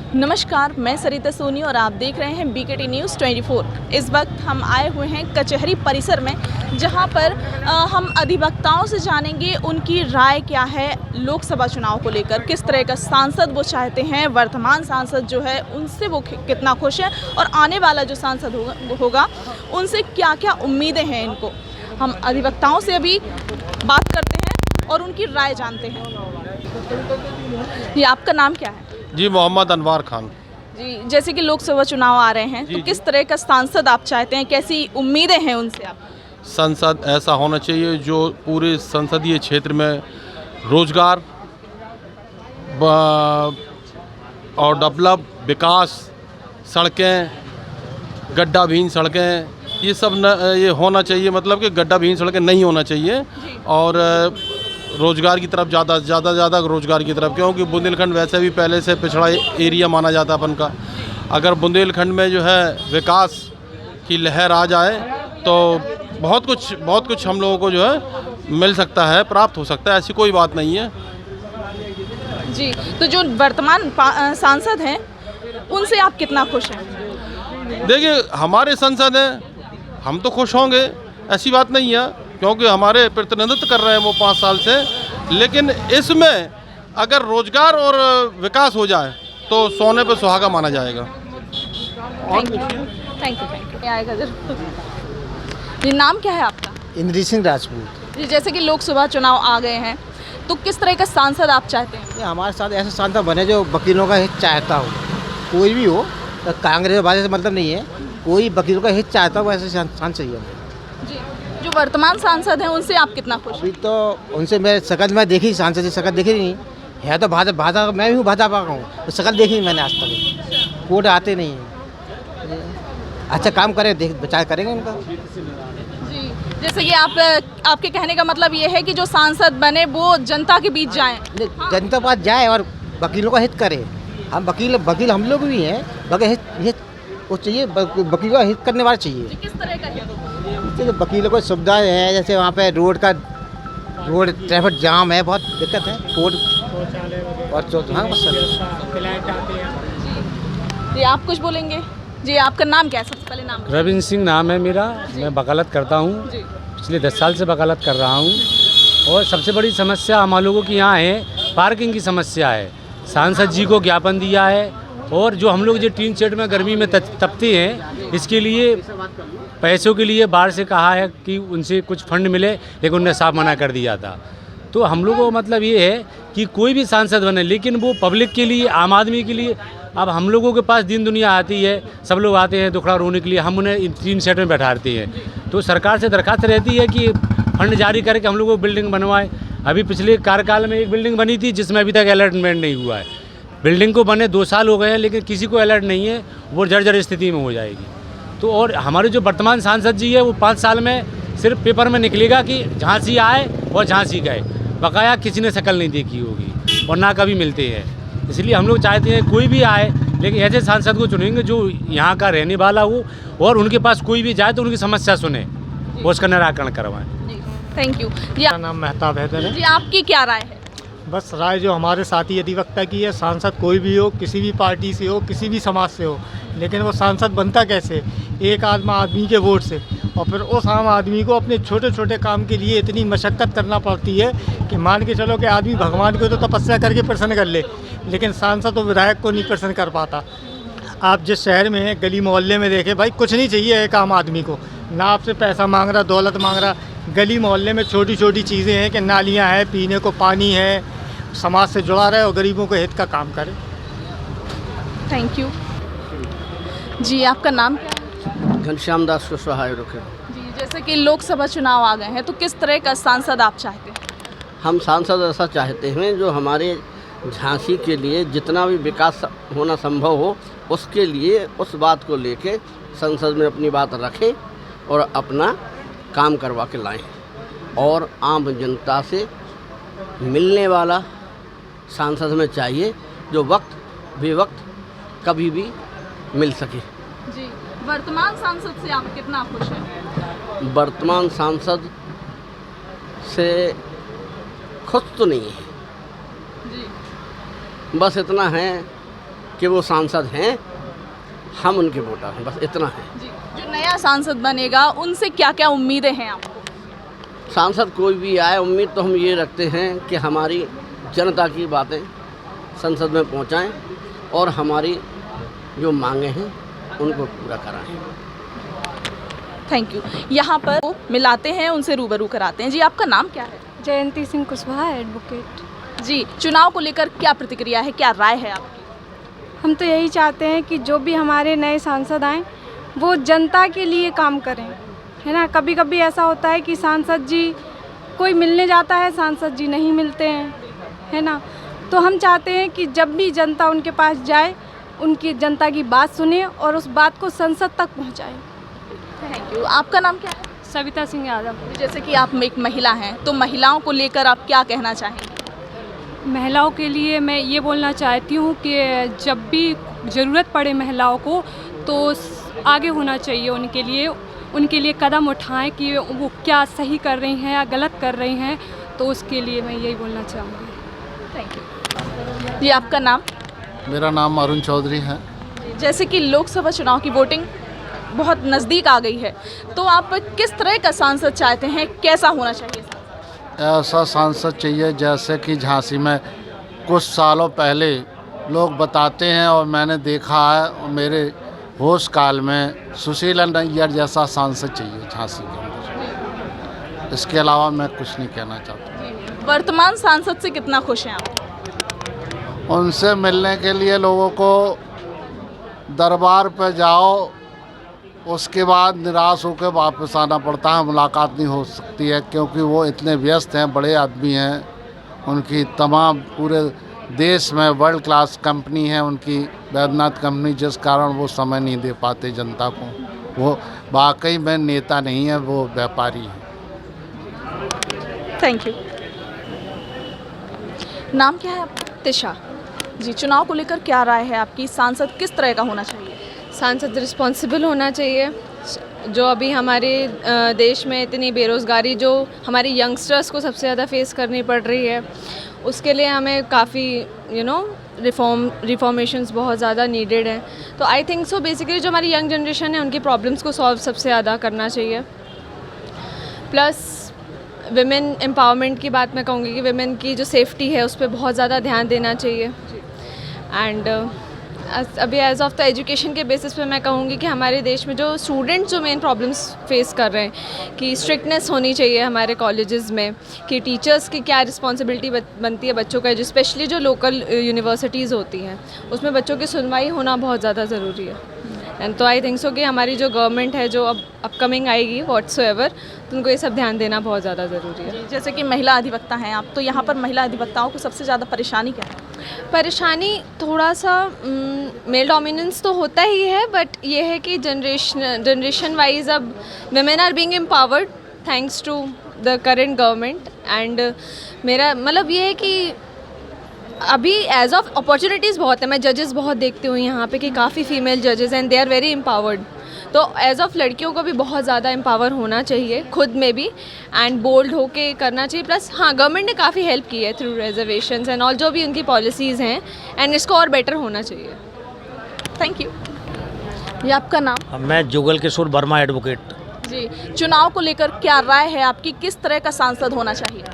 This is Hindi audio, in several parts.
नमस्कार, मैं सरिता सोनी और आप देख रहे हैं बीकेटी न्यूज़ 24। इस वक्त हम आए हुए हैं कचहरी परिसर में, जहां पर हम अधिवक्ताओं से जानेंगे उनकी राय क्या है लोकसभा चुनाव को लेकर, किस तरह का सांसद वो चाहते हैं, वर्तमान सांसद जो है उनसे वो कितना खुश है और आने वाला जो सांसद होगा उनसे क्या क्या उम्मीदें हैं इनको। हम अधिवक्ताओं से अभी बात करते हैं और उनकी राय जानते हैं। ये आपका नाम क्या है? जी, मोहम्मद अनवार खान। जी, जैसे कि लोकसभा चुनाव आ रहे हैं तो किस तरह का सांसद आप चाहते हैं, कैसी उम्मीदें हैं उनसे आप? संसद ऐसा होना चाहिए जो पूरे संसदीय क्षेत्र में रोजगार और डेवलप, विकास, सड़कें, गड्ढाविहीन सड़कें, ये सब ये होना चाहिए। मतलब कि गड्ढाविहीन सड़कें नहीं होना चाहिए और रोज़गार की तरफ ज़्यादा रोज़गार की तरफ, क्योंकि बुंदेलखंड वैसे भी पहले से पिछड़ा एरिया माना जाता है अपन का। अगर बुंदेलखंड में जो है विकास की लहर आ जाए तो बहुत कुछ हम लोगों को जो है मिल सकता है, प्राप्त हो सकता है, ऐसी कोई बात नहीं है। जी, तो जो वर्तमान सांसद हैं उनसे आप कितना खुश हैं? देखिए, हमारे सांसद हैं, हम तो खुश होंगे, ऐसी बात नहीं है, क्योंकि हमारे प्रतिनिधित्व कर रहे हैं वो 5 साल से। लेकिन इसमें अगर रोजगार और विकास हो जाए तो सोने पे सुहागा माना जाएगा। Thank you. आएगा जरूर। ये नाम क्या है आपका? इंद्री सिंह राजपूत। जी, जैसे कि लोकसभा चुनाव आ गए हैं तो किस तरह का सांसद आप चाहते हैं? ये हमारे साथ ऐसा सांसद बने जो वकीलों का हित चाहता हो, कोई भी हो, तो कांग्रेस वाले से मतलब नहीं है, कोई वकीलों का हित चाहता हो ऐसे सांसद चाहिए। जी, जो वर्तमान सांसद हैं उनसे आप कितना खुश हैं? अभी तो उनसे मैं शकल में देखी, सांसद की शकल देखी नहीं है, तो भाजपा मैं भी हूँ, भाजपा का हूँ, तो शकल देखी नहीं मैंने आज तक। वोट आते नहीं हैं, अच्छा काम करें, विचार करेंगे उनका। जी, जैसे कि आपके कहने का मतलब ये है कि जो सांसद बने वो जनता के बीच जाएं। जनता पास जाए और वकीलों का हित करे। हम वकील हम लोग भी हैं, मगर हित वो चाहिए, वकीलों का हित करने वाला चाहिए। किस तरह का हित? तो वकीलों को सुविधाएं हैं, जैसे वहाँ पे रोड ट्रैफिक जाम है, बहुत दिक्कत है, रोड और हाँ बस जी, आप कुछ बोलेंगे? जी, आपका नाम क्या है? सबसे पहले नाम। रविंद्र सिंह नाम है मेरा। मैं वकालत करता हूँ, पिछले 10 साल से वकालत कर रहा हूँ। और सबसे बड़ी समस्या हम लोगों की यहाँ है, पार्किंग की समस्या है। सांसद जी को ज्ञापन दिया है और जो हम लोग जो टीन शेड में गर्मी में तपते हैं, इसके लिए पैसों के लिए बाहर से कहा है कि उनसे कुछ फंड मिले, लेकिन उन्होंने साफ मना कर दिया था। तो हम लोगों को मतलब ये है कि कोई भी सांसद बने, लेकिन वो पब्लिक के लिए, आम आदमी के लिए। अब हम लोगों के पास दिन दुनिया आती है, सब लोग आते हैं दुखड़ा रोने के लिए, हम उन्हें टीन शेड में बैठाते हैं। तो सरकार से दरख्वास्त रहती है कि फंड जारी करके हम लोगों को बिल्डिंग बनवाएं। अभी पिछले कार्यकाल में एक बिल्डिंग बनी थी जिसमें अभी तक अलर्टमेंट नहीं हुआ है। बिल्डिंग को बने 2 साल हो गए हैं, लेकिन किसी को अलर्ट नहीं है, वो जर्जर स्थिति में हो जाएगी। तो और हमारे जो वर्तमान सांसद जी है वो 5 साल में सिर्फ पेपर में निकलेगा कि झांसी आए और झांसी गए, बकाया किसी ने शक्ल नहीं देखी होगी और ना कभी मिलते हैं। इसलिए हम लोग चाहते हैं कोई भी आए, लेकिन ऐसे सांसद को चुनेंगे जो यहाँ का रहने वाला हो और उनके पास कोई भी जाए तो उनकी समस्या सुने और उसका निराकरण करवाएं। Thank you. मेरा नाम मेहताब हैदर है। जी, आपकी क्या राय है? बस राय जो हमारे साथी अधिवक्ता की है, सांसद कोई भी हो, किसी भी पार्टी से हो, किसी भी समाज से हो, लेकिन वो सांसद बनता कैसे? एक आदमी के वोट से, और फिर उस आम आदमी को अपने छोटे छोटे काम के लिए इतनी मशक्क़त करना पड़ती है कि मान के चलो कि आदमी भगवान को तो तपस्या करके प्रसन्न कर ले, लेकिन सांसद और विधायक को नहीं प्रसन्न कर पाता। आप जिस शहर में हैं, गली मोहल्ले में देखें भाई, कुछ नहीं चाहिए एक आम आदमी को, ना आपसे पैसा मांग रहा, दौलत मांग रहा। गली मोहल्ले में छोटी छोटी चीज़ें हैं कि नालियाँ हैं, पीने को पानी है, समाज से जुड़ा रहे और गरीबों के हित का काम करे। Thank you. जी, आपका नाम क्या है? घनश्याम दास कुशवाहा रुखे। जी, जैसे कि लोकसभा चुनाव आ गए हैं तो किस तरह का सांसद आप चाहते हैं? हम सांसद ऐसा चाहते हैं जो हमारे झांसी के लिए जितना भी विकास होना संभव हो, उसके लिए उस बात को लेके संसद में अपनी बात रखें और अपना काम करवा के लाएं और आम जनता से मिलने वाला सांसद में चाहिए जो वक्त बेवक्त कभी भी मिल सके। जी, वर्तमान सांसद से आप कितना खुश हैं? वर्तमान सांसद से खुश तो नहीं है, जी, बस इतना है कि वो सांसद हैं, हम उनके वोटर हैं, बस इतना है। जी, जो नया सांसद बनेगा उनसे क्या क्या उम्मीदें हैं आपको? सांसद कोई भी आए, उम्मीद तो हम ये रखते हैं कि हमारी जनता की बातें संसद में पहुंचाएं और हमारी जो मांगे हैं उनको पूरा कराएं। Thank you. यहाँ पर वो मिलाते हैं, उनसे रूबरू कराते हैं। जी, आपका नाम क्या है? जयंती सिंह कुशवाहा, एडवोकेट। जी, चुनाव को लेकर क्या प्रतिक्रिया है, क्या राय है आपकी? हम तो यही चाहते हैं कि जो भी हमारे नए सांसद आएँ वो जनता के लिए काम करें, है ना। कभी कभी ऐसा होता है कि सांसद जी कोई मिलने जाता है, सांसद जी नहीं मिलते हैं, है ना। तो हम चाहते हैं कि जब भी जनता उनके पास जाए, उनकी जनता की बात सुने और उस बात को संसद तक पहुंचाएं। Thank you. आपका नाम क्या है? सविता सिंह यादव। जैसे कि आप एक महिला हैं, तो महिलाओं को लेकर आप क्या कहना चाहेंगे? महिलाओं के लिए मैं ये बोलना चाहती हूँ कि जब भी ज़रूरत पड़े महिलाओं को तो आगे होना चाहिए, उनके लिए कदम उठाएं कि वो क्या सही कर रही हैं या गलत कर रही हैं, तो उसके लिए मैं यही बोलना चाहूँगी। Thank you. जी, आपका नाम? मेरा नाम अरुण चौधरी है। जैसे कि लोकसभा चुनाव की वोटिंग बहुत नज़दीक आ गई है, तो आप किस तरह का सांसद चाहते हैं, कैसा होना चाहिए? ऐसा सांसद चाहिए जैसे कि झांसी में कुछ सालों पहले लोग बताते हैं और मैंने देखा है, और मेरे होश काल में सुशीला नैयर जैसा सांसद चाहिए झांसी के अंदर। इसके अलावा मैं कुछ नहीं कहना चाहता। वर्तमान सांसद से कितना खुश हैं आप? उनसे मिलने के लिए लोगों को दरबार पर जाओ, उसके बाद निराश होकर वापस आना पड़ता है, मुलाकात नहीं हो सकती है, क्योंकि वो इतने व्यस्त हैं, बड़े आदमी हैं। उनकी तमाम पूरे देश में वर्ल्ड क्लास कंपनी है उनकी, वैद्यनाथ कंपनी, जिस कारण वो समय नहीं दे पाते जनता को। वो वाकई में नेता नहीं है, वो व्यापारी है। Thank you. नाम क्या है आपका? तिशा। जी, चुनाव को लेकर क्या राय है आपकी? सांसद किस तरह का होना चाहिए? सांसद रिस्पॉन्सिबल होना चाहिए। जो अभी हमारे देश में इतनी बेरोज़गारी जो हमारे यंगस्टर्स को सबसे ज़्यादा फेस करनी पड़ रही है, उसके लिए हमें काफ़ी रिफॉर्मेशंस बहुत ज़्यादा नीडेड हैं। तो आई थिंक सो बेसिकली जो हमारी यंग जनरेशन है उनकी प्रॉब्लम्स को सॉल्व सबसे ज़्यादा करना चाहिए। प्लस विमेन एम्पावरमेंट की बात मैं कहूँगी कि विमेन की जो सेफ्टी है उस पर बहुत ज़्यादा ध्यान देना चाहिए। एंड अभी एज ऑफ द एजुकेशन के बेसिस पे मैं कहूँगी कि हमारे देश में जो स्टूडेंट्स जो मेन प्रॉब्लम्स फेस कर रहे हैं, कि स्ट्रिक्टनेस होनी चाहिए हमारे कॉलेजेस में, कि टीचर्स की क्या रिस्पॉन्सिबिलिटी बनती है बच्चों का, स्पेशली जो लोकल यूनिवर्सिटीज़ होती हैं उसमें बच्चों की सुनवाई होना बहुत ज़्यादा ज़रूरी है। एंड तो आई थिंक सो कि हमारी जो गवर्नमेंट है जो अब अपकमिंग आएगी व्हाट्सएवर, तो उनको ये सब ध्यान देना बहुत ज़्यादा ज़रूरी है। जैसे कि महिला अधिवक्ता हैं आप, तो यहाँ पर महिला अधिवक्ताओं को सबसे ज़्यादा परेशानी क्या है? परेशानी थोड़ा सा मेल डोमिनेंस तो होता ही है, बट ये है कि जनरेशन वाइज अब women are being empowered thanks to the current government. And मेरा मतलब ये है कि अभी एज ऑफ अपॉर्चुनिटीज़ बहुत है। मैं जजेस बहुत देखती हूँ यहाँ पे कि काफ़ी फीमेल जजेस and they are very empowered. तो एज ऑफ लड़कियों को भी बहुत ज़्यादा एम्पावर होना चाहिए, खुद में भी, एंड बोल्ड होके करना चाहिए। प्लस हाँ, गवर्नमेंट ने काफ़ी हेल्प की है थ्रू रिजर्वेशंस एंड ऑल, जो भी उनकी पॉलिसीज़ हैं, एंड इसको और बेटर होना चाहिए। Thank you. ये आपका नाम? मैं जुगल किशोर वर्मा, एडवोकेट। जी, चुनाव को लेकर क्या राय है आपकी, किस तरह का सांसद होना चाहिए?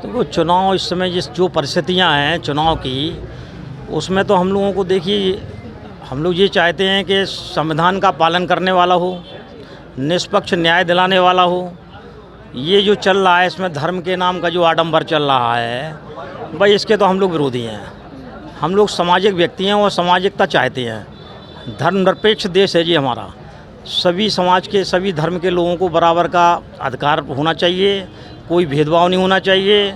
तो चुनाव इस समय जो परिस्थितियां हैं चुनाव की, उसमें तो हम लोगों को देखिए, हम लोग ये चाहते हैं कि संविधान का पालन करने वाला हो, निष्पक्ष न्याय दिलाने वाला हो। ये जो चल रहा है इसमें धर्म के नाम का जो आडंबर चल रहा है, भाई इसके तो हम लोग विरोधी हैं। हम लोग सामाजिक व्यक्ति हैं और सामाजिकता चाहते हैं। धर्मनिरपेक्ष देश है जी हमारा। सभी समाज के, सभी धर्म के लोगों को बराबर का अधिकार होना चाहिए, कोई भेदभाव नहीं होना चाहिए।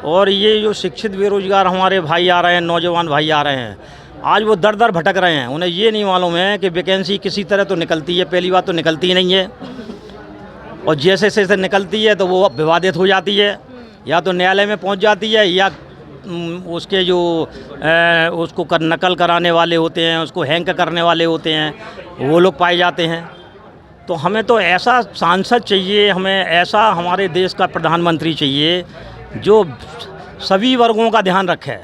और ये जो शिक्षित बेरोजगार हमारे भाई आ रहे हैं, नौजवान भाई आ रहे हैं, आज वो दर दर भटक रहे हैं। उन्हें ये नहीं मालूम है कि वैकेंसी किसी तरह तो निकलती है, पहली बात तो निकलती नहीं है, और जैसे जैसे निकलती है तो वो विवादित हो जाती है, या तो न्यायालय में पहुंच जाती है, या उसके जो उसको नकल कराने वाले होते हैं, उसको हैंक करने वाले होते हैं, वो लोग पाए जाते हैं। तो हमें तो ऐसा सांसद चाहिए, हमें ऐसा हमारे देश का प्रधानमंत्री चाहिए जो सभी वर्गों का ध्यान रखे।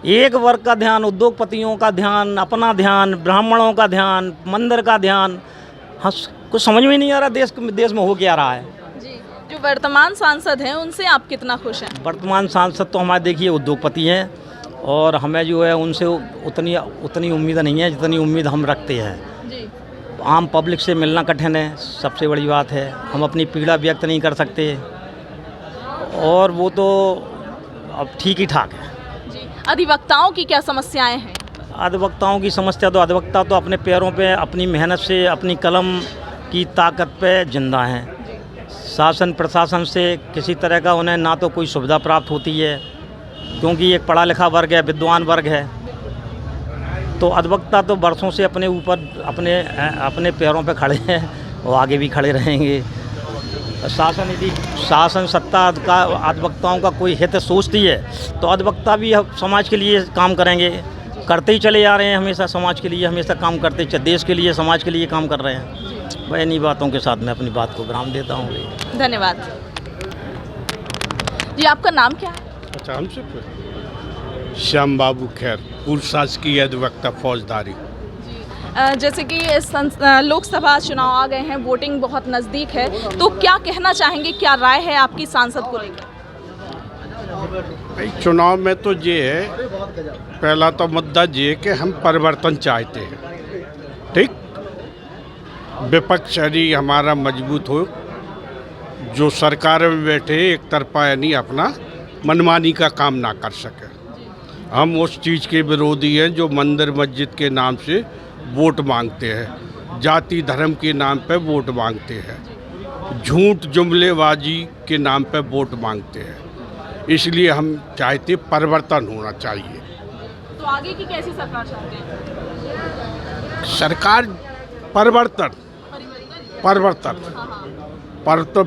एक वर्ग का ध्यान, उद्योगपतियों का ध्यान, अपना ध्यान, ब्राह्मणों का ध्यान, मंदिर का ध्यान। हाँ, कुछ समझ में नहीं आ रहा देश में हो क्या रहा है। जी, जो वर्तमान सांसद हैं उनसे आप कितना खुश हैं? वर्तमान सांसद तो हमारे देखिए उद्योगपति हैं और हमें जो है उनसे उतनी उम्मीद नहीं है जितनी उम्मीद हम रखते हैं। जी, आम पब्लिक से मिलना कठिन है, सबसे बड़ी बात है। हम अपनी पीड़ा व्यक्त नहीं कर सकते और वो तो अब ठीक ही ठाक है। जी। अधिवक्ताओं की क्या समस्याएं हैं? अधिवक्ताओं की समस्या तो अधिवक्ता तो अपने पैरों पे अपनी मेहनत से अपनी कलम की ताकत पे जिंदा हैं। शासन प्रशासन से किसी तरह का उन्हें ना तो कोई सुविधा प्राप्त होती है क्योंकि एक पढ़ा लिखा वर्ग है, विद्वान वर्ग है। तो अधिवक्ता तो वर्षों से अपने ऊपर अपने पैरों पे खड़े हैं और आगे भी खड़े रहेंगे। शासन सत्ता का अधिवक्ताओं का कोई हित सोचती है तो अधिवक्ता भी समाज के लिए काम करेंगे, करते ही चले आ रहे हैं। हमेशा समाज के लिए हमेशा काम करते, देश के लिए समाज के लिए काम कर रहे हैं। मैं इन्हीं बातों के साथ मैं अपनी बात को विराम देता हूँ। धन्यवाद जी। आपका नाम क्या है? अच्छा, हमसे श्याम बाबू खैर, पूर्व शासकीय अधिवक्ता फौजदारी। जैसे कि लोकसभा चुनाव आ गए हैं, वोटिंग बहुत नज़दीक है, तो क्या कहना चाहेंगे, क्या राय है आपकी सांसद को लेकर? भाई चुनाव में तो ये है, पहला तो मुद्दा ये है कि हम परिवर्तन चाहते हैं। ठीक, विपक्ष यदि हमारा मजबूत हो, जो सरकार में बैठे एक तरफा यानी अपना मनमानी का काम ना कर सके। हम उस चीज़ के विरोधी हैं जो मंदिर मस्जिद के नाम से वोट मांगते हैं, जाति धर्म के नाम पे वोट मांगते हैं, झूठ जुमलेबाजी के नाम पे वोट मांगते हैं। इसलिए हम चाहते परिवर्तन होना चाहिए। तो आगे की कैसी सरकार चाहते हैं? सरकार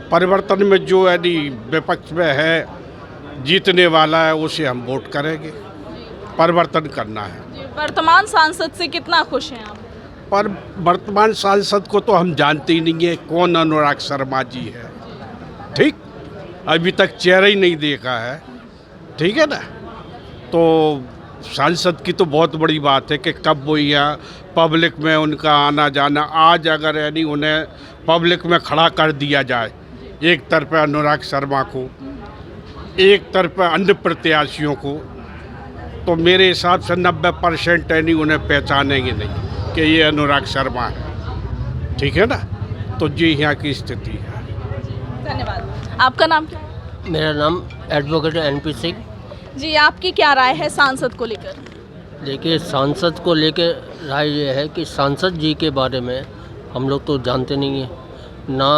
परिवर्तन में जो यदि विपक्ष में है जीतने वाला है उसे हम वोट करेंगे। परिवर्तन करना है। वर्तमान सांसद से कितना खुश हैं आप? पर वर्तमान सांसद को तो हम जानते ही नहीं है कौन अनुराग शर्मा जी है। ठीक, अभी तक चेहरा ही नहीं देखा है। ठीक है ना, तो सांसद की तो बहुत बड़ी बात है कि कब वो यहाँ पब्लिक में उनका आना जाना। आज अगर यानी उन्हें पब्लिक में खड़ा कर दिया जाए, एक तरफ अनुराग शर्मा को, एक तरफ अन्य प्रत्याशियों को, तो मेरे हिसाब से 90% यानी उन्हें पहचानेंगे नहीं कि ये अनुराग शर्मा है। ठीक है ना, तो ये यहाँ की स्थिति है। धन्यवाद। आपका नाम क्या है? मेरा नाम एडवोकेट NP सिंह। जी, आपकी क्या राय है सांसद को लेकर? देखिए, सांसद को लेकर राय ये है कि सांसद जी के बारे में हम लोग तो जानते नहीं हैं, ना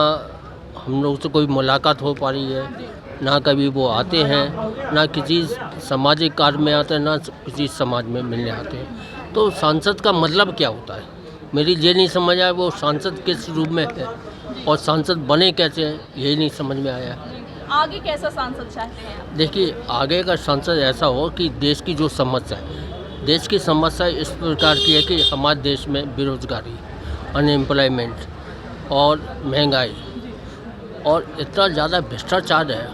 हम लोग से कोई मुलाकात हो पा रही है, ना कभी वो आते हैं, ना किसी सामाजिक कार्य में आते हैं, ना किसी समाज में मिलने आते हैं। तो सांसद का मतलब क्या होता है, मेरी ये नहीं समझ आया। वो सांसद किस रूप में है और सांसद बने कैसे हैं, यही नहीं समझ में आया। आगे कैसा सांसद चाहते हैं आप? देखिए, आगे का सांसद ऐसा हो कि देश की जो समस्या है, देश की समस्या इस प्रकार की है कि हमारे देश में बेरोजगारी, अनएम्प्लॉयमेंट और महंगाई और इतना ज़्यादा भ्रष्टाचार है।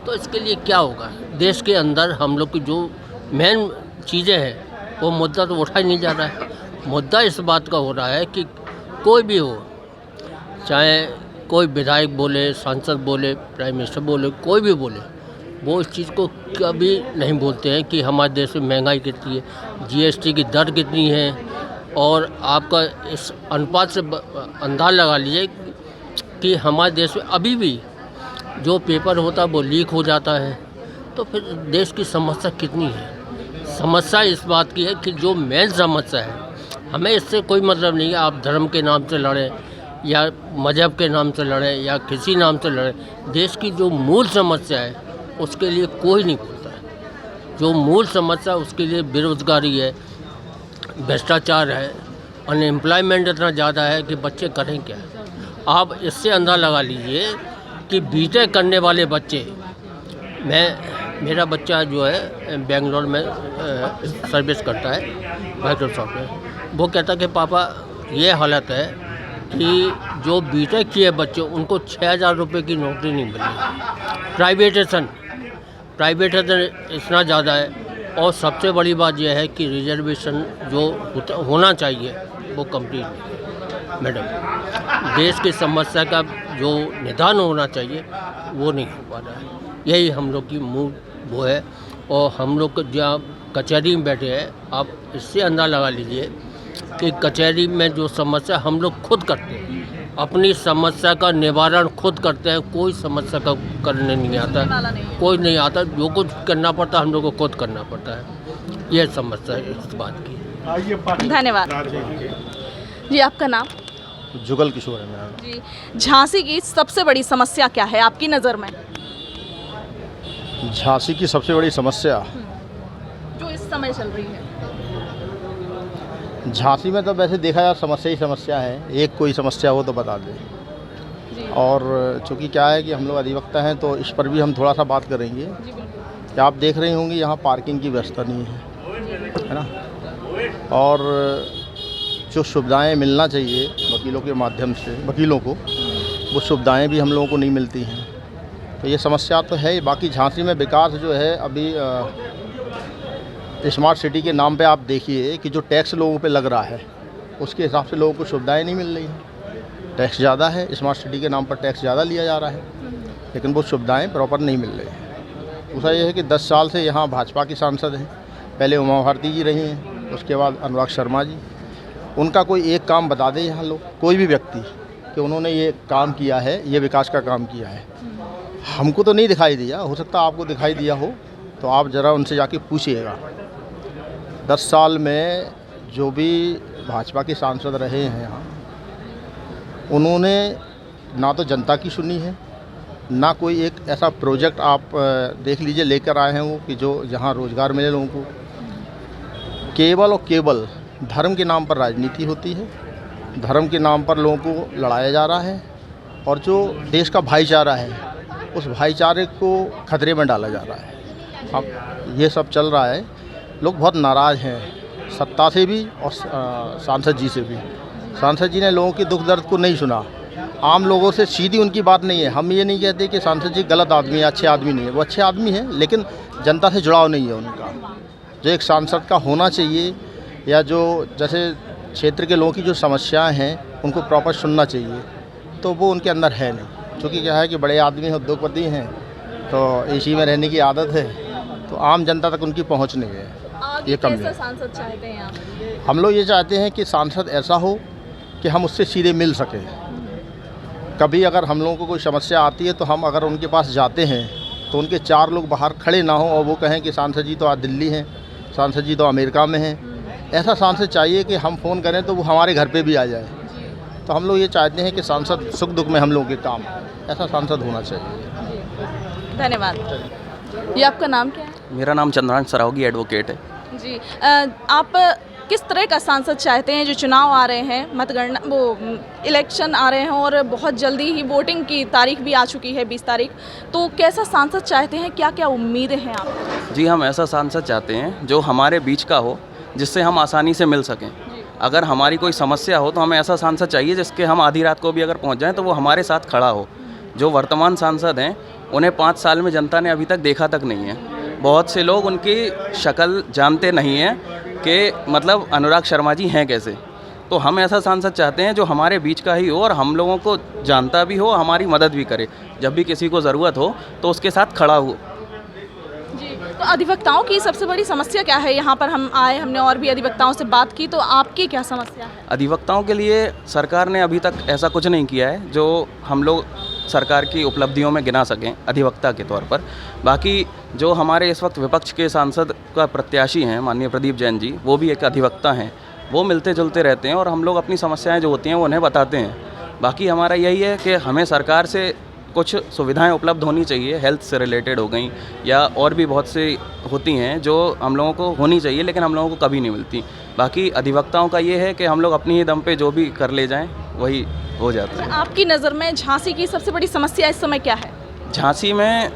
तो इसके लिए क्या होगा, देश के अंदर हम लोग की जो मेन चीज़ें हैं वो मुद्दा तो उठा ही नहीं जा रहा है। मुद्दा इस बात का हो रहा है कि कोई भी हो, चाहे कोई विधायक बोले, सांसद बोले, प्राइम मिनिस्टर बोले, कोई भी बोले, वो इस चीज़ को कभी नहीं बोलते हैं कि हमारे देश में महंगाई कितनी है, GST की दर कितनी है। और आपका इस अनुपात से अंदाज़ा लगा लीजिए कि हमारे देश में अभी भी जो पेपर होता है वो लीक हो जाता है। तो फिर देश की समस्या कितनी है। समस्या इस बात की है कि जो मेन समस्या है, हमें इससे कोई मतलब नहीं है आप धर्म के नाम से लड़ें या मजहब के नाम से लड़ें या किसी नाम से लड़ें। देश की जो मूल समस्या है उसके लिए कोई नहीं बोलता है। जो मूल समस्या उसके लिए बेरोजगारी है, भ्रष्टाचार है, अनएम्प्लॉयमेंट इतना ज़्यादा है कि बच्चे करें क्या। आप इससे अंदाज़ा लगा लीजिए कि बीटेक करने वाले बच्चे, मेरा बच्चा जो है बेंगलोर में सर्विस करता है माइक्रोसॉफ्ट में। वो कहता कि पापा ये हालत है कि जो बीटेक किए बच्चे उनको 6,000 रुपये की नौकरी नहीं मिली। प्राइवेटेशन इतना ज़्यादा है और सबसे बड़ी बात यह है कि रिजर्वेशन जो होना चाहिए वो कंप्लीट नहीं। मैडम, देश की समस्या का जो निदान होना चाहिए वो नहीं हो पा रहा है। यही हम लोग की मूल वो है। और हम लोग जहाँ कचहरी में बैठे हैं, आप इससे अंदाज़ा लगा लीजिए कि कचहरी में जो समस्या हम लोग खुद करते हैं, अपनी समस्या का निवारण खुद करते हैं। कोई समस्या का करने नहीं आता, कोई नहीं आता। जो कुछ करना पड़ता है हम लोग को खुद करना पड़ता है। यह समस्या है इस बात की। धन्यवाद जी। आपका नाम? जुगल किशोर है मेरा। जी, झांसी की सबसे बड़ी समस्या क्या है आपकी नज़र में? झांसी की सबसे बड़ी समस्या जो इस समय चल रही है। झांसी में तो वैसे देखा जाए समस्या ही समस्या है। एक कोई समस्या हो तो बता दें। और चूँकि क्या है कि हम लोग अधिवक्ता हैं तो इस पर भी हम थोड़ा सा बात करेंगे कि आप देख रहे होंगे यहाँ पार्किंग की व्यवस्था नहीं है ना। और जो सुविधाएं मिलना चाहिए वकीलों के माध्यम से वकीलों को, वो सुविधाएं भी हम लोगों को नहीं मिलती हैं। तो ये समस्या तो है। बाकी झांसी में विकास जो है अभी स्मार्ट सिटी के नाम पे आप देखिए कि जो टैक्स लोगों पे लग रहा है उसके हिसाब से लोगों को सुविधाएं नहीं मिल रही हैं। टैक्स ज़्यादा है, स्मार्ट सिटी के नाम पर टैक्स ज़्यादा लिया जा रहा है, लेकिन वो सुविधाएं प्रॉपर नहीं मिल रही हैं। दूसरा ये है कि 10 साल से यहाँ भाजपा की सांसद हैं। पहले उमा भारती जी रही हैं, उसके बाद अनुराग शर्मा जी। उनका कोई एक काम बता दें यहाँ लोग, कोई भी व्यक्ति, कि उन्होंने ये काम किया है, ये विकास का काम किया है। हमको तो नहीं दिखाई दिया, हो सकता आपको दिखाई दिया हो, तो आप ज़रा उनसे जाके पूछिएगा। 10 साल में जो भी भाजपा के सांसद रहे हैं यहाँ, उन्होंने ना तो जनता की सुनी है, ना कोई एक ऐसा प्रोजेक्ट आप देख लीजिए लेकर आए हैं वो कि जो जहाँ रोज़गार मिले लोगों को। केवल और केवल धर्म के नाम पर राजनीति होती है, धर्म के नाम पर लोगों को लड़ाया जा रहा है, और जो देश का भाईचारा है उस भाईचारे को खतरे में डाला जा रहा है। अब ये सब चल रहा है। लोग बहुत नाराज़ हैं सत्ता से भी और सांसद जी से भी। सांसद जी ने लोगों के दुख दर्द को नहीं सुना, आम लोगों से सीधी उनकी बात नहीं है। हम ये नहीं कहते कि सांसद जी गलत आदमी है, अच्छे आदमी नहीं है, वो अच्छे आदमी हैं, लेकिन जनता से जुड़ाव नहीं है उनका। जो एक सांसद का होना चाहिए, या जो जैसे क्षेत्र के लोगों की जो समस्याएं हैं उनको प्रॉपर सुनना चाहिए, तो वो उनके अंदर है नहीं। क्योंकि क्या है कि बड़े आदमी हैं, उद्योगपति हैं, तो एसी में रहने की आदत है, तो आम जनता तक उनकी पहुंच नहीं है। ये कम है। सांसद चाहते हैं आप? हम लोग ये चाहते हैं कि सांसद ऐसा हो कि हम उससे सीधे मिल सकें। कभी अगर हम लोगों को कोई समस्या आती है तो हम अगर उनके पास जाते हैं तो उनके 4 लोग बाहर खड़े ना हों और वो कहें कि सांसद जी तो आज दिल्ली हैं, सांसद जी तो अमेरिका में हैं। ऐसा सांसद चाहिए कि हम फ़ोन करें तो वो हमारे घर पे भी आ जाए। तो हम लोग ये चाहते हैं कि सांसद सुख दुख में हम लोगों के काम, ऐसा सांसद होना चाहिए। धन्यवाद। ये आपका नाम क्या है? मेरा नाम चंद्रांश सरावगी एडवोकेट है। जी, आप किस तरह का सांसद चाहते हैं? जो चुनाव आ रहे हैं, मतगणना वो इलेक्शन आ रहे हैं और बहुत जल्दी ही वोटिंग की तारीख भी आ चुकी है 20 तारीख, तो कैसा सांसद चाहते हैं? क्या क्या उम्मीदें हैं आप? जी, हम ऐसा सांसद चाहते हैं जो हमारे बीच का हो, जिससे हम आसानी से मिल सकें। अगर हमारी कोई समस्या हो तो हमें ऐसा सांसद चाहिए जिसके हम आधी रात को भी अगर पहुंच जाएं तो वो हमारे साथ खड़ा हो। जो वर्तमान सांसद हैं उन्हें 5 साल में जनता ने अभी तक देखा तक नहीं है। बहुत से लोग उनकी शक्ल जानते नहीं हैं कि मतलब अनुराग शर्मा जी हैं कैसे। तो हम ऐसा सांसद चाहते हैं जो हमारे बीच का ही हो और हम लोगों को जानता भी हो, हमारी मदद भी करे। जब भी किसी को ज़रूरत हो तो उसके साथ खड़ा हो। तो अधिवक्ताओं की सबसे बड़ी समस्या क्या है? यहाँ पर हम आए, हमने और भी अधिवक्ताओं से बात की, तो आपकी क्या समस्या है? अधिवक्ताओं के लिए सरकार ने अभी तक ऐसा कुछ नहीं किया है जो हम लोग सरकार की उपलब्धियों में गिना सकें अधिवक्ता के तौर पर। बाकी जो हमारे इस वक्त विपक्ष के सांसद का प्रत्याशी हैं माननीय प्रदीप जैन जी, वो भी एक अधिवक्ता हैं। वो मिलते जुलते रहते हैं और हम लोग अपनी समस्याएं जो होती हैं वो उन्हें बताते हैं। बाकी हमारा यही है कि हमें सरकार से कुछ सुविधाएं उपलब्ध होनी चाहिए, हेल्थ से रिलेटेड हो गई या और भी बहुत सी होती हैं जो हम लोगों को होनी चाहिए, लेकिन हम लोगों को कभी नहीं मिलती। बाकी अधिवक्ताओं का ये है कि हम लोग अपनी ही दम पे जो भी कर ले जाएं वही हो जाता है। आपकी नज़र में झांसी की सबसे बड़ी समस्या इस समय क्या है? झांसी में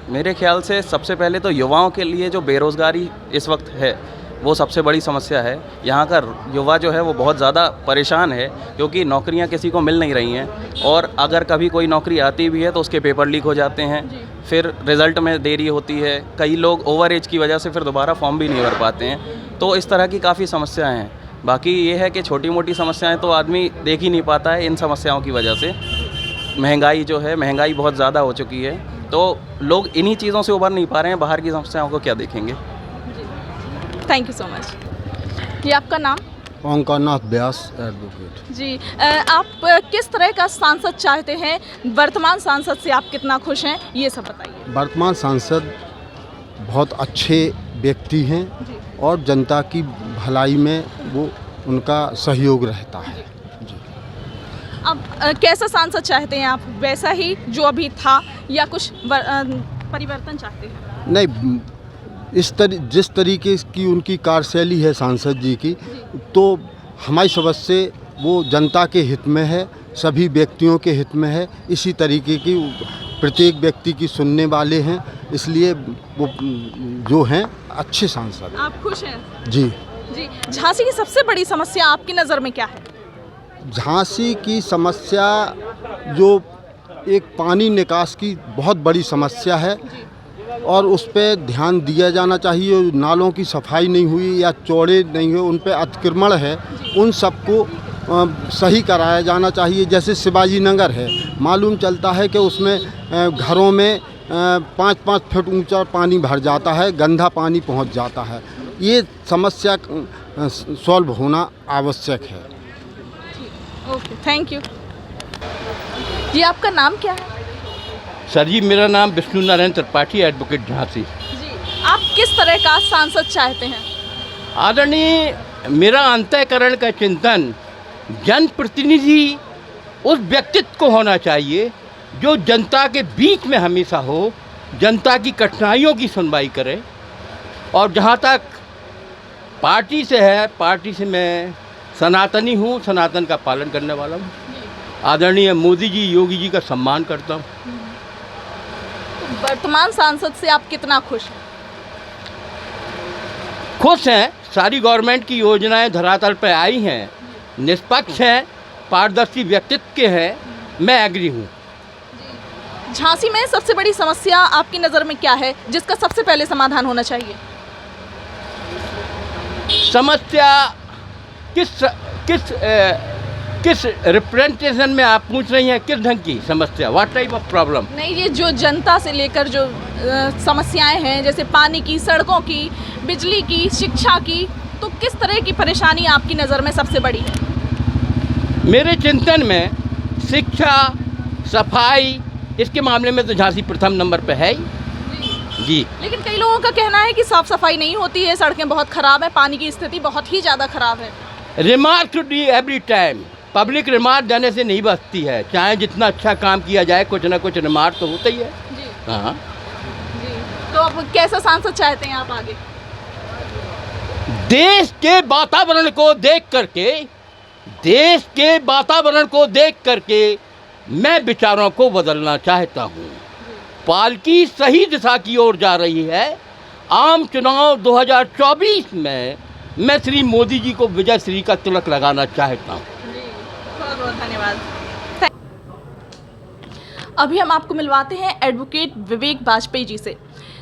मेरे ख्याल से सबसे पहले तो युवाओं के लिए जो बेरोज़गारी इस वक्त है वो सबसे बड़ी समस्या है। यहाँ का युवा जो है वो बहुत ज़्यादा परेशान है, क्योंकि नौकरियाँ किसी को मिल नहीं रही हैं, और अगर कभी कोई नौकरी आती भी है तो उसके पेपर लीक हो जाते हैं, फिर रिज़ल्ट में देरी होती है, कई लोग ओवर एज की वजह से फिर दोबारा फॉर्म भी नहीं भर पाते हैं। तो इस तरह की काफ़ी समस्याएँ हैं। बाकी ये है कि छोटी मोटी समस्याएं तो आदमी देख ही नहीं पाता है इन समस्याओं की वजह से। महंगाई जो है, महंगाई बहुत ज़्यादा हो चुकी है, तो लोग इन्हीं चीज़ों से उभर नहीं पा रहे हैं, बाहर की समस्याओं को क्या देखेंगे। Thank you so much. ये आपका नाम? ओंकारनाथ व्यास, एडवोकेट। जी, आप किस तरह का सांसद चाहते हैं? वर्तमान सांसद से आप कितना खुश हैं, ये सब बताइए। वर्तमान सांसद बहुत अच्छे व्यक्ति हैं और जनता की भलाई में वो उनका सहयोग रहता है। जी। अब कैसा सांसद चाहते हैं आप? वैसा ही जो अभी था या कुछ परिवर्तन चाहते हैं? नहीं, जिस तरीके की उनकी कार्यशैली है सांसद जी की, तो हमारी समझ से वो जनता के हित में है, सभी व्यक्तियों के हित में है। इसी तरीके की प्रत्येक व्यक्ति की सुनने वाले हैं, इसलिए वो जो हैं अच्छे सांसद। आप खुश हैं? जी जी। झांसी की सबसे बड़ी समस्या आपकी नज़र में क्या है? झांसी की समस्या जो एक पानी निकास की बहुत बड़ी समस्या है और उस पर ध्यान दिया जाना चाहिए। नालों की सफाई नहीं हुई या चौड़े नहीं हुए, उन पर अतिक्रमण है, उन सबको सही कराया जाना चाहिए। जैसे शिवाजी नगर है, मालूम चलता है कि उसमें घरों में 5-5 फुट ऊंचा पानी भर जाता है, गंदा पानी पहुंच जाता है। ये समस्या सॉल्व होना आवश्यक है। Okay, thank you. जी, आपका नाम क्या है? सर जी, मेरा नाम विष्णु नारायण त्रिपाठी, एडवोकेट झांसी। जी, आप किस तरह का सांसद चाहते हैं? आदरणीय, मेरा अंतःकरण का चिंतन जनप्रतिनिधि उस व्यक्तित्व को होना चाहिए जो जनता के बीच में हमेशा हो, जनता की कठिनाइयों की सुनवाई करे। और जहाँ तक पार्टी से है, पार्टी से मैं सनातनी हूँ, सनातन का पालन करने वाला हूँ। आदरणीय मोदी जी, योगी जी का सम्मान करता हूँ। वर्तमान सांसद से आप कितना खुश हैं? खुश हैं। सारी गवर्नमेंट की योजनाएं धरातल पर आई हैं, निष्पक्ष हैं, पारदर्शी व्यक्तित्व के हैं, मैं एग्री हूँ। झांसी में सबसे बड़ी समस्या आपकी नज़र में क्या है, जिसका सबसे पहले समाधान होना चाहिए? समस्या किस रिप्रेजेंटेशन में आप पूछ रही हैं? किस ढंग की समस्या? What type of problem? नहीं, ये जो जनता से लेकर जो समस्याएं हैं, जैसे पानी की, सड़कों की, बिजली की, शिक्षा की, तो किस तरह की परेशानी आपकी नज़र में सबसे बड़ी है? मेरे चिंतन में शिक्षा, सफाई, इसके मामले में तो झांसी प्रथम नंबर पे है जी। लेकिन कई लोगों का कहना है कि साफ सफाई नहीं होती है, सड़कें बहुत ख़राब है, पानी की स्थिति बहुत ही ज़्यादा ख़राब है। Remark to the every time. Public remark देने से नहीं बचती है, चाहे जितना अच्छा काम किया जाए, कुछ ना कुछ रिमार्क तो होता ही है। हाँ जी। तो अब कैसा सांसद चाहते हैं आप आगे? देश के वातावरण को देख करके मैं विचारों को बदलना चाहता हूँ। पालकी सही दिशा की ओर जा रही है। आम चुनाव 2024 में मैं श्री मोदी जी को विजय श्री का तिलक लगाना चाहता हूँ। बहुत बहुत धन्यवाद। अभी हम आपको मिलवाते हैं एडवोकेट विवेक वाजपेयी जी से।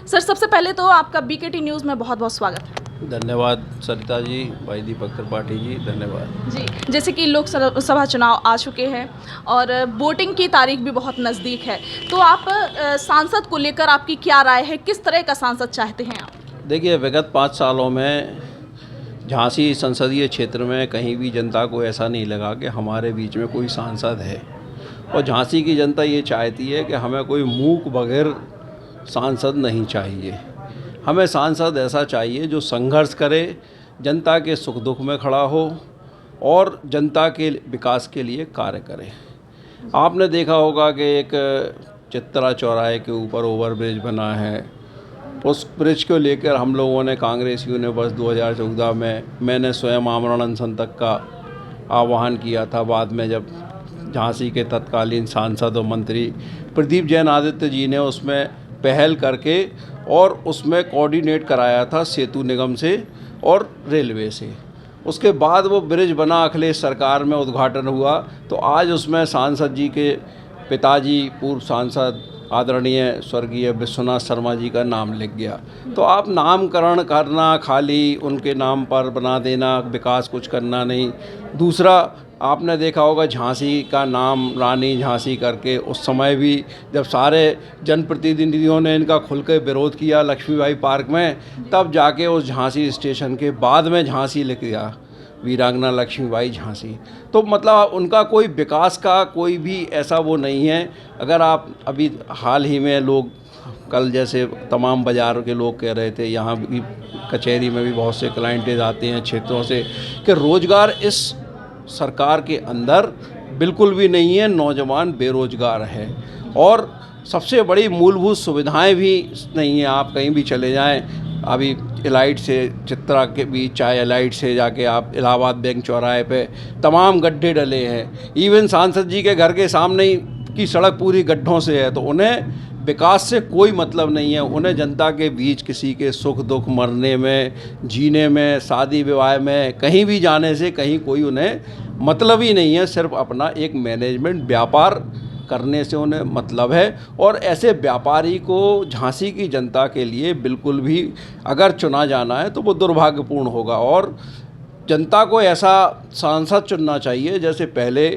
सर, सबसे पहले तो आपका बीकेटी न्यूज़ में बहुत बहुत स्वागत है। धन्यवाद सरिता जी, भाई दीपक त्रिपाठी जी, धन्यवाद जी। जैसे कि लोकसभा चुनाव आ चुके हैं और वोटिंग की तारीख भी बहुत नज़दीक है, तो आप सांसद को लेकर आपकी क्या राय है? किस तरह का सांसद चाहते हैं आप? देखिए, विगत 5 सालों में झांसी संसदीय क्षेत्र में कहीं भी जनता को ऐसा नहीं लगा कि हमारे बीच में कोई सांसद है। और झांसी की जनता ये चाहती है कि हमें कोई मूक बगैर सांसद नहीं चाहिए। हमें सांसद ऐसा चाहिए जो संघर्ष करे, जनता के सुख दुख में खड़ा हो और जनता के विकास के लिए कार्य करे। आपने देखा होगा कि एक चित्रा चौराहे के ऊपर ओवरब्रिज बना है, उस ब्रिज को लेकर हम लोगों ने, कांग्रेसियों ने, वर्ष 2014 में मैंने स्वयं आमरण अनशन तक का आह्वान किया था। बाद में जब झांसी के तत्कालीन सांसद और मंत्री प्रदीप जैन आदित्य जी ने उसमें पहल करके और उसमें कोऑर्डिनेट कराया था सेतु निगम से, और रेलवे से। उसके बाद वो ब्रिज बना, अखिलेश सरकार में उद्घाटन हुआ, तो आज उसमें सांसद जी के पिताजी पूर्व सांसद आदरणीय स्वर्गीय विश्वनाथ शर्मा जी का नाम लिख गया। तो आप नामकरण करना, खाली उनके नाम पर बना देना, विकास कुछ करना नहीं। दूसरा, आपने देखा होगा झांसी का नाम रानी झांसी करके, उस समय भी जब सारे जनप्रतिनिधियों ने इनका खुल के विरोध किया लक्ष्मीबाई पार्क में, तब जाके उस झांसी स्टेशन के बाद में झांसी लिख दिया, वीरांगना लक्ष्मीबाई झांसी। तो मतलब उनका कोई विकास का कोई भी ऐसा वो नहीं है। अगर आप अभी हाल ही में लोग कल जैसे तमाम बाज़ार के लोग कह रहे थे, यहाँ भी कचहरी में भी बहुत से क्लाइंटेज आते हैं क्षेत्रों से, कि रोज़गार इस सरकार के अंदर बिल्कुल भी नहीं है, नौजवान बेरोज़गार है और सबसे बड़ी मूलभूत सुविधाएं भी नहीं है। आप कहीं भी चले जाएं, अभी एलाइट से चित्रा के बीच, चाहे एलाइट से जाके आप इलाहाबाद बैंक चौराहे पे तमाम गड्ढे डले हैं। इवन सांसद जी के घर के सामने की सड़क पूरी गड्ढों से है। तो उन्हें विकास से कोई मतलब नहीं है। उन्हें जनता के बीच किसी के सुख दुख, मरने में, जीने में, शादी विवाह में, कहीं भी जाने से कहीं कोई उन्हें मतलब ही नहीं है। सिर्फ अपना एक मैनेजमेंट व्यापार करने से उन्हें मतलब है। और ऐसे व्यापारी को झांसी की जनता के लिए बिल्कुल भी अगर चुना जाना है तो वो दुर्भाग्यपूर्ण होगा। और जनता को ऐसा सांसद चुनना चाहिए जैसे पहले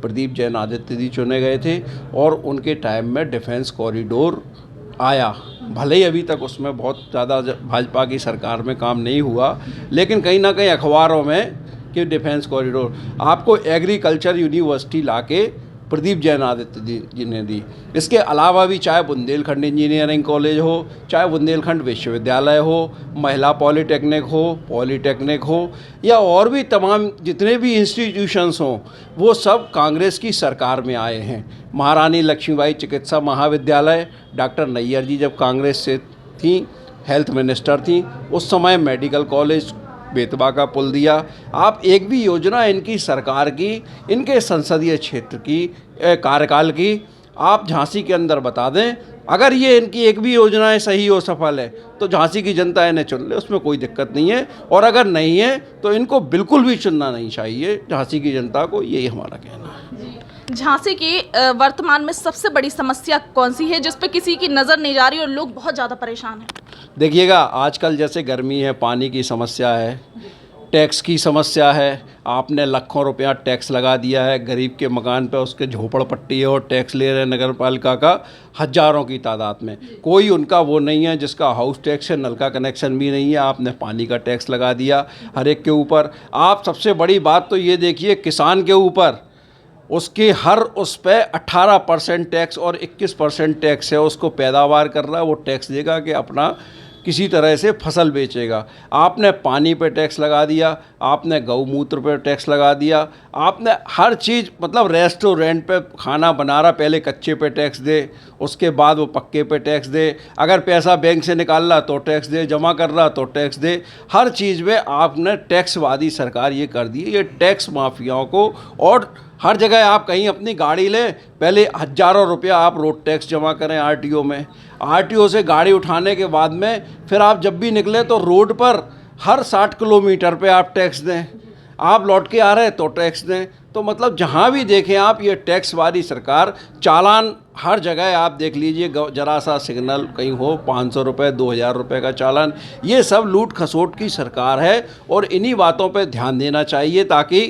प्रदीप जैन आदित्य जी चुने गए थे और उनके टाइम में डिफेंस कॉरिडोर आया। भले ही अभी तक उसमें बहुत ज़्यादा भाजपा की सरकार में काम नहीं हुआ, लेकिन कहीं ना कहीं अखबारों में कि डिफेंस कॉरिडोर, आपको एग्रीकल्चर यूनिवर्सिटी लाके प्रदीप जैन आदित्य जी ने दी। इसके अलावा भी चाहे बुंदेलखंड इंजीनियरिंग कॉलेज हो, चाहे बुंदेलखंड विश्वविद्यालय हो, महिला पॉलिटेक्निक हो या और भी तमाम जितने भी इंस्टीट्यूशंस हों, वो सब कांग्रेस की सरकार में आए हैं। महारानी लक्ष्मीबाई चिकित्सा महाविद्यालय, डॉक्टर नैयर जी जब कांग्रेस से थी, हेल्थ मिनिस्टर थी, उस समय मेडिकल कॉलेज बेतवा का पुल दिया। आप एक भी योजना इनकी सरकार की, इनके संसदीय क्षेत्र की कार्यकाल की आप झांसी के अंदर बता दें। अगर ये इनकी एक भी योजनाएं सही हो, सफल है, तो झांसी की जनता इन्हें चुन ले, उसमें कोई दिक्कत नहीं है। और अगर नहीं है तो इनको बिल्कुल भी चुनना नहीं चाहिए झांसी की जनता को, यही हमारा कहना है। झांसी की वर्तमान में सबसे बड़ी समस्या कौन सी है जिस पे किसी की नज़र नहीं जा रही और लोग बहुत ज़्यादा परेशान हैं? देखिएगा, आजकल जैसे गर्मी है, पानी की समस्या है, टैक्स की समस्या है। आपने लाखों रुपया टैक्स लगा दिया है गरीब के मकान पर, उसके झोपड़पट्टी है और टैक्स ले रहे हैं नगर पालिका का हज़ारों की तादाद में। कोई उनका वो नहीं है जिसका हाउस टैक्स है, नल का कनेक्शन भी नहीं है। आपने पानी का टैक्स लगा दिया हर एक के ऊपर। आप सबसे बड़ी बात तो ये देखिए, किसान के ऊपर उसके हर उस पे 18% टैक्स और 21% टैक्स है। उसको पैदावार कर रहा है, वो टैक्स देगा कि अपना किसी तरह से फसल बेचेगा। आपने पानी पे टैक्स लगा दिया, आपने गौमूत्र पे टैक्स लगा दिया, आपने हर चीज़, मतलब रेस्टोरेंट पे खाना बना रहा, पहले कच्चे पे टैक्स दे, उसके बाद वो पक्के पे टैक्स दे। अगर पैसा बैंक से निकाल रहा तो टैक्स दे, जमा कर रहा तो टैक्स दे। हर चीज़ में आपने टैक्सवादी सरकार ये कर दी है। ये टैक्स माफियाओं को, और हर जगह आप कहीं अपनी गाड़ी लें, पहले हज़ारों रुपया आप रोड टैक्स जमा करें आरटीओ में। आरटीओ से गाड़ी उठाने के बाद में फिर आप जब भी निकले तो रोड पर हर 60 किलोमीटर पे आप टैक्स दें। आप लौट के आ रहे तो टैक्स दें। तो मतलब जहाँ भी देखें आप, ये टैक्स वाली सरकार, चालान हर जगह आप देख लीजिए, जरा सा सिग्नल कहीं हो 500 रुपये 2000 रुपये का चालान। ये सब लूट खसोट की सरकार है और इन्हीं बातों पर ध्यान देना चाहिए ताकि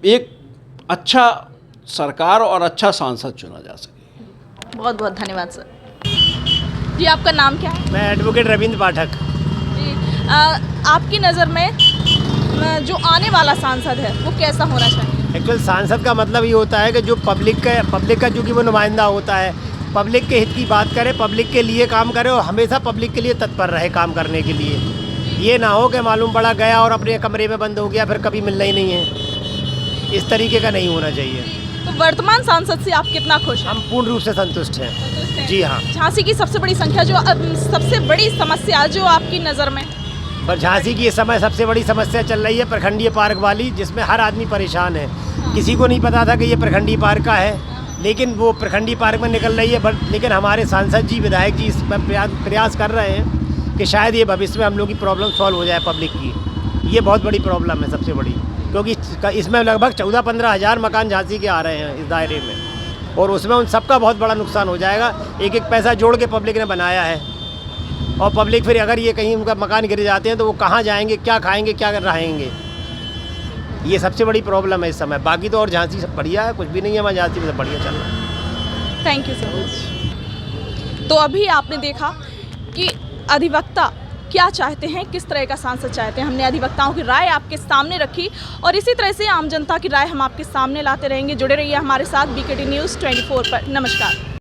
एक अच्छा सरकार और अच्छा सांसद चुना जा सके। बहुत बहुत धन्यवाद सर जी। आपका नाम क्या है? मैं एडवोकेट रविंद्र पाठक जी। आपकी नज़र में जो आने वाला सांसद है वो कैसा होना चाहिए? एक्चुअल सांसद का मतलब ये होता है कि जो पब्लिक का जो कि वो नुमाइंदा होता है, पब्लिक के हित की बात करे, पब्लिक के लिए काम करे और हमेशा पब्लिक के लिए तत्पर रहे काम करने के लिए। ये ना हो कि मालूम पड़ा गया और अपने कमरे में बंद हो गया, फिर कभी मिलना ही नहीं है। इस तरीके का नहीं होना चाहिए। तो वर्तमान सांसद से आप कितना खुश हैं? हम पूर्ण रूप से संतुष्ट हैं। जी हाँ। झांसी की सबसे बड़ी संख्या जो सबसे बड़ी समस्या जो आपकी नज़र में? पर झांसी की इस समय सबसे बड़ी समस्या चल रही है प्रखंडीय पार्क वाली, जिसमें हर आदमी परेशान है। किसी को नहीं पता था कि ये प्रखंडीय पार्क का है, लेकिन वो प्रखंडीय पार्क में निकल रही है। लेकिन हमारे सांसद जी, विधायक जी इस पर प्रयास कर रहे हैं कि शायद ये भविष्य में हम लोग की प्रॉब्लम सॉल्व हो जाए पब्लिक की। ये बहुत बड़ी प्रॉब्लम है सबसे बड़ी, क्योंकि इसमें लगभग 14-15 हज़ार मकान झांसी के आ रहे हैं इस दायरे में, और उसमें उन सबका बहुत बड़ा नुकसान हो जाएगा। एक एक पैसा जोड़ के पब्लिक ने बनाया है, और पब्लिक फिर अगर ये कहीं उनका मकान गिर जाते हैं तो वो कहाँ जाएंगे, क्या खाएंगे, क्या रहेंगे, ये सबसे बड़ी प्रॉब्लम है इस समय। बाकी तो और झांसी सब बढ़िया है, कुछ भी नहीं है हमारे झांसी में, सब बढ़िया चल रहा है। Thank you so much. तो अभी आपने देखा कि अधिवक्ता क्या चाहते हैं, किस तरह का सांसद चाहते हैं। हमने अधिवक्ताओं की राय आपके सामने रखी और इसी तरह से आम जनता की राय हम आपके सामने लाते रहेंगे। जुड़े रहिए हमारे साथ BKT न्यूज़ 24 पर। नमस्कार।